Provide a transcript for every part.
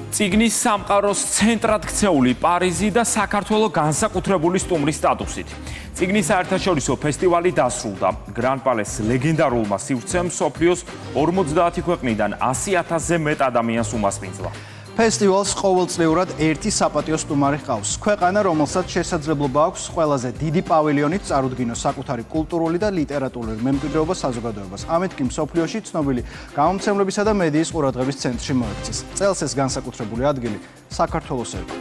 წიგნის სამყაროს ცენტრად ქცეული პარიზი და საქართველოს განსაკუთრებული სტუმრის სტატუსით. წიგნის საერთაშორისო ფესტივალი დასრულდა. გრან პალეს ლეგენდარულმა სივრცემ მსოფლიოს 50 ქვეყნიდან 100,000-ზე მეტ ადამიანს უმასპინძლა. ფესტივალს ყოველწლიურად ერთი საპატიო სტუმარი ჰყავს. ქვეყანა, რომელსაც შესაძლებლობა აქვს ყველაზე დიდი პავილიონით წარუდგინოს საკუთარი კულტურული და ლიტერატურული მემკვიდრეობა საზოგადოებას. ამით კი მსოფლიოში ცნობილი გამომცემლებისა და მედიის ყურადღების ცენტრში მოექცეს. წელს ეს განსაკუთრებული ადგილი საქართველოს ერქვა.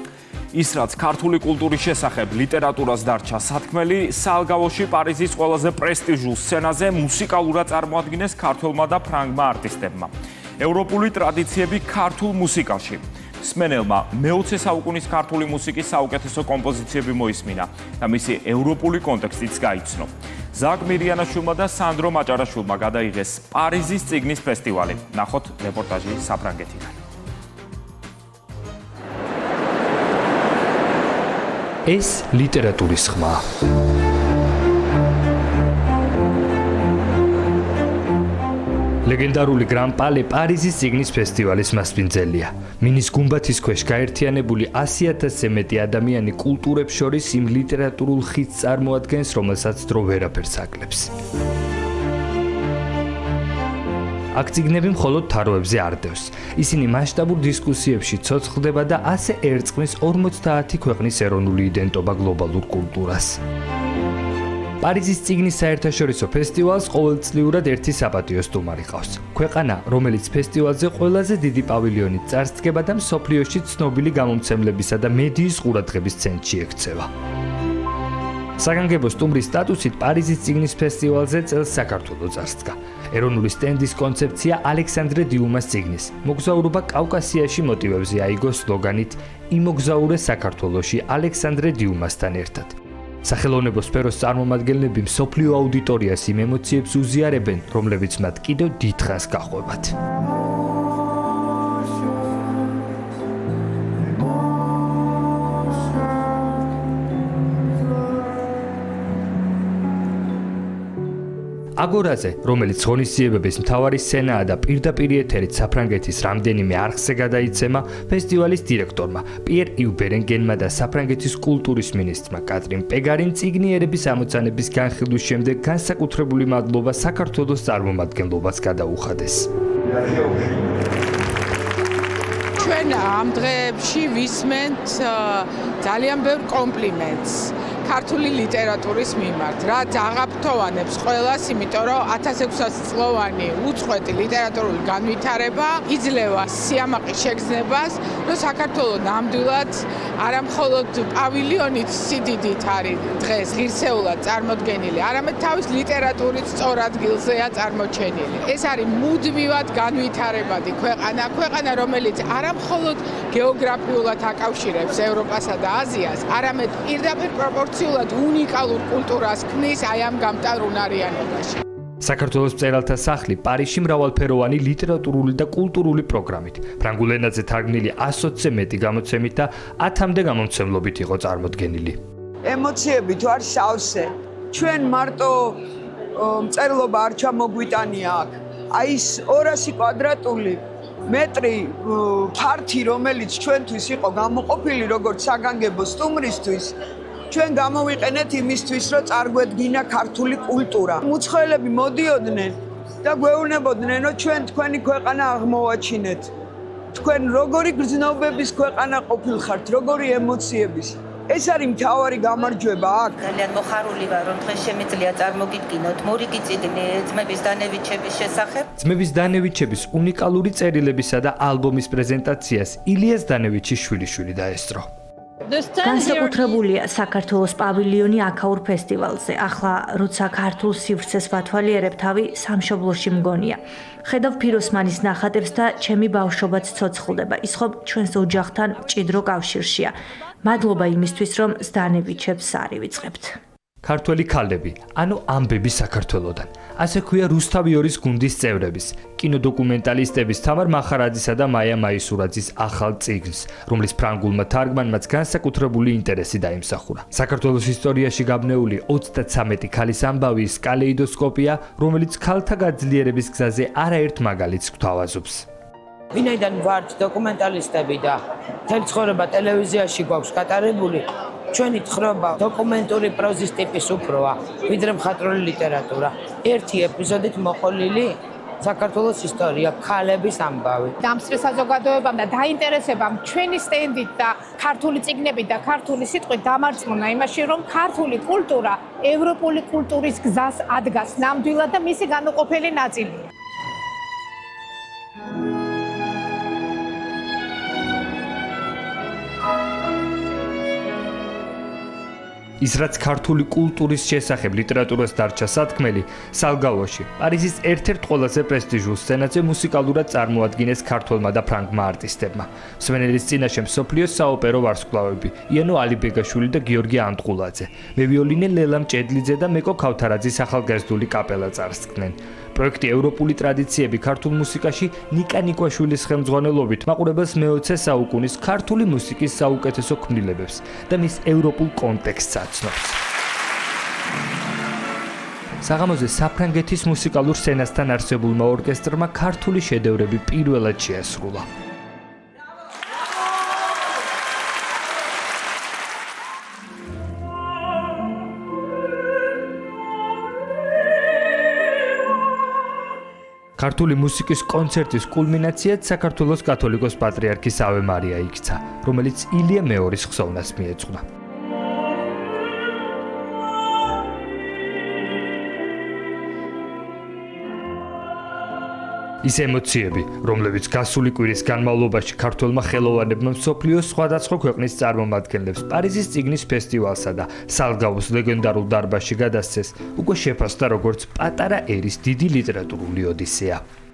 ის, რაც ქართული კულტურის შესახებ ლიტერატურას დარჩა სათქმელი, საალგავოში პარიზის ყველაზე პრესტიჟულ სცენაზე მუსიკალურად წარმოადგინეს ქართველმა და ფრანგმა არტისტებმა. ევროპული ტრადიციები ქართულ მუსიკაში. მსმენელმა მე-20 საუკუნის ქართული მუსიკის საუკეთესო კომპოზიციები მოისმინა და მისი ევროპული კონტექსტიც გაიცნო. ზაკ მირიანაშვილმა და სანდრო მაჭარაშვილმა გადაიღეს პარიზის წიგნის ფესტივალი. ნახოთ რეპორტაჟი საფრანგეთიდან. ეს ლიტერატურის ხმა. ლეგენდარული გრან პალე პარიზის წიგნის ფესტივალის მასპინძელია. მინის გუმბათის ქვეშ გაერთიანებული 100,000-ზე მეტი ადამიანი კულტურებს შორის იმ ლიტერატურულ ხიდს წარმოადგენს, რომელსაც დრო ვერაფერს აკლებს. აქ წიგნები მხოლოდ თაროებზე არ დევს. ისინი მასშტაბურ დისკუსიებში ცოცხლდება და ასე ერწყმის 50 ქვეყნის ეროვნული იდენტობა გლობალურ კულტურას. პარიზის წიგნის საერთაშორისო ფესტივალს ყოველწლიურად ერთი საპატიო სტუმარი ყავს. ქვეყანა, რომელიც ფესტივალზე ყველაზე დიდი პავილიონით წარსდგება და მსოფლიოში ცნობილი გამომცემლებისა და მედიის ყურადღების ცენტრში ექცევა. საგანგებო სტუმრის სტატუსით პარიზის წიგნის ფესტივალზე წელს საქართველო წარსდგა. ეროვნული სტენდის კონცეფცია ალექსანდრე დიუმას წიგნის მოგზაურობა კავკასიაში მოტივებზე აიგო სლოგანით „იმოგზაურე საქართველოში ალექსანდრე დიუმასთან ერთად“. სახელოვნებო სფეროს წარმომადგენლები მსოფლიო აუდიტორიას იმ ემოციებს უზიარებენ, რომლებიც მათ კიდევ დიდხანს გაჰყვებათ. აგორაზე, რომელიც ღონისძიებების მთავარი სცენაა და პირდაპირ ეთერით საფრანგეთის რამდენიმე არხზე გადაიცემა, ფესტივალის დირექტორმა პიერ იუ ბერენგენმა და საფრანგეთის კულტურის მინისტრმა კატრინ პეგარინ წიგნიერების ამოცანების განხილვის შემდეგ განსაკუთრებული მადლობა საქართველოს წარმომადგენლობას გადაუხადეს. ჩვენ ამ დღეებში ვისმენთ ძალიან ბევრ კომპლიმენტს ქართული ლიტერატურის მიმართ, რაც აღაფრთოვანებს ყველას, იმიტომ რომ 1600 წლოვანი უწყვეტი ლიტერატურული განვითარება იძლევა სიამაყის შეგრძნებას, რომ საქართველოს ნამდვილად არა მხოლოდ პავილიონით სიდიდით არის დღეს ღირსეულად წარმოდგენილი, არამედ თავის ლიტერატურის სწორ ადგილზეა წარმოჩენილი. ეს არის მუდმივად განვითარებადი ქვეყანა, რომელიც არა მხოლოდ გეოგრაფიულად აკავშირებს ევროპასა და აზიას, არამედ პირდაპირ პროპორციულად უნიკალურ კულტურას ქმნის აი ამ გამტარუნარიანობაში. საქართველოს მწერალთა სახლი პარიზში მრავალფეროვანი ლიტერატურული და კულტურული პროგრამით, ფრანგულ ენაზე თარგმნილი 120-ზე მეტი გამოცემით და 10-მდე გამომცემლობით იყო წარმოდგენილი. ემოციები თუ არ სავსე, ჩვენ მარტო მწერლობა არ ჩამოგვიტანია აქ. აი ეს 200 კვადრატული მეტრი ფართი, რომელიც ჩვენთვის იყო გამოყოფილი როგორც საგანგებო სტუმრისთვის, ჩვენ გამოვიყენეთ იმისთვის, რომ წარგვედგინა ქართული კულტურა. მუცხოველები მოდიოდნენ და გვეუბნებოდნენ, რომ ჩვენ თქვენი ქვეყანა აღმოვაჩინეთ. თქვენ როგორი გრძნობების ქვეყანა ყოფილხართ, როგორი ემოციების. ეს არის მთავარი გამარჯვება აქ. ძალიან მოხარული ვარ, რომ დღეს შემიძლია წარმოგიდგინოთ მორიგი წიგნი ძმების დანევიჩების შესახებ. ძმების დანევიჩების უნიკალური წერილებისა და ალბომის პრეზენტაციას ილიას დანევიჩის შვილიშვილი დაესწრო. განსაკუთრებულია საქართველოს პავილიონი აქაურ ფესტივალზე. ახლა როცა ქართულ სივრცეს ვათვალიერებ, თავი სამშობლოში მგონია. ხედავ ფიროსმანის ნახატებს და ჩემი ბავშვობაც ცოცხლდება. ის ხომ ჩვენს ოჯახთან მჭიდრო კავშირშია. მადლობა იმისთვის, რომ ზდანევიჩებს არ ივიწყებთ. ქართველი ქალები, ანუ ამბები საქართველოდან. ასე ქვია რუსთავიორის გუნდის წევრების, კინოდოკუმენტალისტების თამარ მახარაძისა და მაია მაისურაძის ახალ წიგნს, რომლის ფრანგულმა თარგმანმაც განსაკუთრებული ინტერესი დაიმსახურა. საქართველოს ისტორიაში გაბნეული 33 ქალის ამბავის კალეიდოსკოპია, რომელიც ქალთა გაძლიერების გზაზე არაერთ მაგალითს გვთავაზობს. ვინაიდან ვართ დოკუმენტალისტები და მთელი ცხოვრება ტელევიზიაში გვაქვს გატარებული, ჩვენი თხრობა დოკუმენტური პროზის ტიპის უფროა, ვიდრე მხატვრული ლიტერატურა. ერთი ეპიზოდით მოყოლილი საქართველოს ისტორია, ქალების ამბავი. დამსწრე საზოგადოებამ და დაინტერესებამ ჩვენი სტენდით და ქართული წიგნებით და ქართული სიტყვით დამარცხნა იმაში, რომ ქართული კულტურა ევროპული კულტურის გზას ადგას ნამდვილად და მისი განუყოფელი ნაწილია. ის რაც ქართული კულტურის შესახებ ლიტერატურას დარჩა სათქმელი, სალგაოში, პარიზის ერთ-ერთ ყველაზე პრესტიჟულ სცენაზე მუსიკალურად წარმოადგინეს ქართველმა და ფრანგმა არტისტებმა. მსმენელის წინაშე მსოფლიოს საოპერო ვარსკვლავები, იანო ალიბეგაშვილი და გიორგი ანტყულაძე, მევიოლინე ლელა მჭედლიძე და მეკო ქავთარაძის ახალგაზრდული კაპელა წარსდგნენ. პროექტი ევროპული ტრადიციები ქართულ მუსიკაში ნიკა ნიკვაშვილის ხელმძღვანელობით მაყურებელს მე-20 საუკუნის ქართული მუსიკის საუკეთესო ქმნილებებს და მის ევროპულ კონტექსტს აცნობს. საღამოზე საფრანგეთის მუსიკალურ სცენასთან არსებულმა ორკესტრმა ქართული შედევრები პირველად შეასრულა. ქართული მუსიკის კონცერტის კულმინაციად საქართველოს კათოლიკოს პატრიარქის ავე მარია იქცა, რომელიც ილია მეორის ხსოვნას მიეძღვნა. ის ემოციები, რომლებიც გასული კვირის განმავლობაში ქართველმა ხელოვანებმა მსოფლიოს სხვადასხვა ქვეყნის წარმომადგენლებს პარიზის წიგნის ფესტივალსა და სალგაოს ლეგენდარულ დარბაზში გადასცეს, უკვე შეფასდა როგორც პატარა ერის დიდი ლიტერატურული ოდისეა.